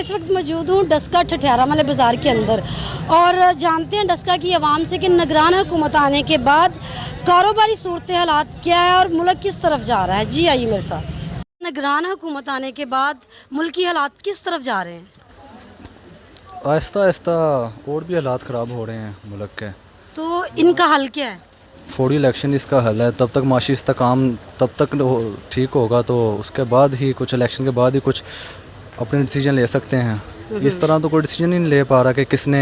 इस वक्त मौजूद हूँ डस्का ठठियारा वाले बाज़ार के अंदर और जानते हैं डस्का की आवाम से कि निगरान हुकूमत आने के बाद कारोबारी सूरत हालात क्या है और मुल्क किस तरफ जा रहा है। जी आइए मेरे साथ। निगरान हुकूमत आने के बाद मुल्क की हालात किस तरफ जा रहे हैं? आहिस्ता आहिस्ता और भी हालात ख़राब हो रहे हैं मुल्क के। तो इनका हल क्या है? फौरी इलेक्शन इसका हल है। तब तक माशी इस्तेकाम तब तक ठीक होगा तो उसके बाद ही कुछ इलेक्शन के बाद ही कुछ अपने डिसीजन ले सकते हैं। इस तरह तो कोई डिसीजन ही नहीं ले पा रहा कि किसने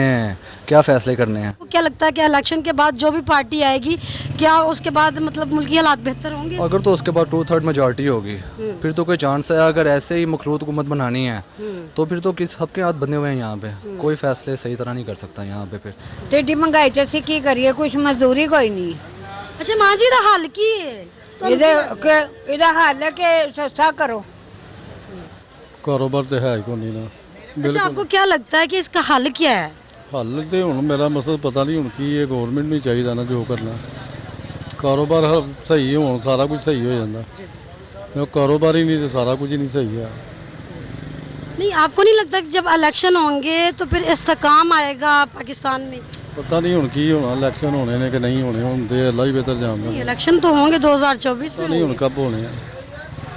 क्या फ़ैसले करने हैं। तो क्या लगता है कि इलेक्शन के बाद जो भी पार्टी आएगी क्या उसके बाद मतलब मुल्क की हालात बेहतर होंगे? अगर तो उसके बाद 2/3 मेजॉरिटी होगी फिर तो कोई चांस है। अगर ऐसे ही मखलूत हुकूमत बनानी है तो फिर तो किस सबके हाथ बंधे हुए हैं यहाँ पे। कोई फैसले सही तरह नहीं कर सकता यहाँ पे। फिर टेढ़ी महंगाई तो असीं की करिए, कुछ मजदूरी कोई नहीं। अच्छा माँ जी दा हल की है? ਇਹਦਾ ਹੱਲ ਹੈ ਕਿ ਸਸਤਾ ਕਰੋ। ਕਾਰੋਬਾਰ ਤੇ ਹੈ ਹੀ ਕੋਈ ਨਹੀਂ ਨਾ। अच्छा आपको क्या लगता है कि इसका हल क्या है? ਹੱਲ ਤੇ ਹੁਣ ਮੇਰਾ ਮਸਲਾ ਪਤਾ ਨਹੀਂ ਹੁਣ ਕੀ ਇਹ ਗਵਰਨਮੈਂਟ ਨੂੰ ਚਾਹੀਦਾ ਨਾ ਜੋ ਕਰਨਾ। ਕਾਰੋਬਾਰ ਸਹੀ ਹੋਣ ਸਾਰਾ ਕੁਝ ਸਹੀ ਹੋ ਜਾਂਦਾ। ਜੇ ਕਾਰੋਬਾਰ ਹੀ ਨਹੀਂ ਤੇ ਸਾਰਾ ਕੁਝ ਹੀ ਨਹੀਂ ਸਹੀ ਹੈ। नहीं आपको नहीं लगता कि जब इलेक्शन होंगे तो फिर इस्तेकाम आएगा पाकिस्तान में? ਪਤਾ ਨਹੀਂ ਹੁਣ ਕੀ ਹੋਣਾ, ਇਲੈਕਸ਼ਨ ਹੋਣੇ ਨੇ ਕਿ ਨਹੀਂ होने ਹੁਣ ਤੇ ਅੱਲਾ ਹੀ ਬਿਹਤਰ ਜਾਣਦਾ। इलेक्शन तो होंगे 2024 में। नहीं ਹੁਣ कब होने हैं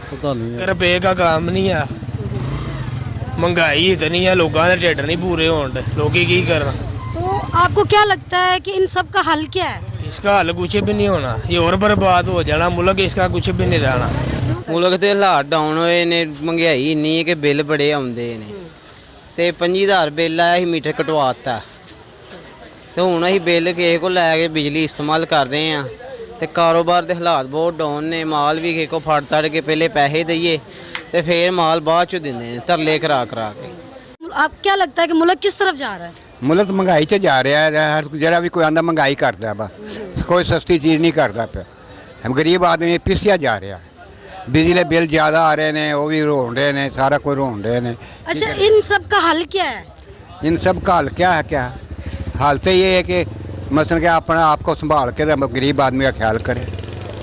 पता नहीं है। रुपये का काम नहीं है, महंगाई इतनी है, लोगों के ढिड नहीं पूरे होने, लोग की करना। तो आपको क्या लगता है कि इन सब का हल क्या है? इसका हल कुछ भी नहीं होना, ये और बर्बाद हो जाना मुल्क, इसका कुछ भी नहीं रहना। मुल्क के हालात डाउन होए ने, महंगाई इन्नी है कि बिल बड़े आउंदे ने ते 25,000 बिल आया ही मीटर कटवाता तो हुण असीं बिल किसे को लैके बिजली इस्तेमाल कर रहे हैं ते कारोबार के हालात बहुत डाउन ने। माल भी किसे को फड़ तड़ के पहले पैसे दईए ते फिर माल बाद चों दिंदे ने तरले करा करा के। आप क्या लगता है कि मुल्क किस तरफ जा रहा है? मुल्क महंगाई से जा रहा है। जरा भी कोई आंदा महंगाई करता है, बस कोई सस्ती चीज़ नहीं करता पे। हम गरीब आदमी पिसिया जा रहा है। बिजली बिल ज़्यादा आ रहे हैं, वो भी रोन रहे हैं, सारा कोई रोन रहे हैं। अच्छा इन सब का हल क्या है? इन सब का हल क्या है? क्या हाल तो ये है कि मसलन कि अपना आपको संभाल के गरीब आदमी का ख्याल करे,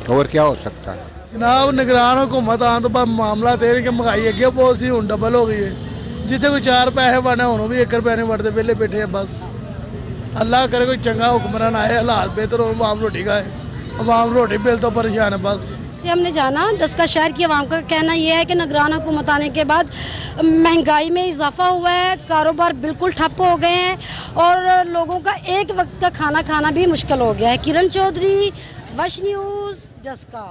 और क्या हो सकता है। जनाब निगरान हुकूमत आने तो बाद मामला तो कि महंगाई अगे बहुत सी हूँ डबल हो गई है। जिथे कोई 4 पैसे बने हूँ भी 1 रुपये नहीं बढ़ते, वेले बैठे हैं बस। अल्लाह करे कोई चंगा हुक्मरान आए, हालात बेहतर हो, आवाम रोटी खाए। आवाम रोटी बिल तो परेशान है बस। हमने जाना डस्का शहर की आवाम का कहना यह है कि निगरान हुकूमत आने के बाद महंगाई में इजाफा हुआ है, कारोबार बिल्कुल ठप हो गए हैं और लोगों का एक वक्त का खाना खाना भी मुश्किल हो गया है। किरण चौधरी, वश न्यूज़, डस्का।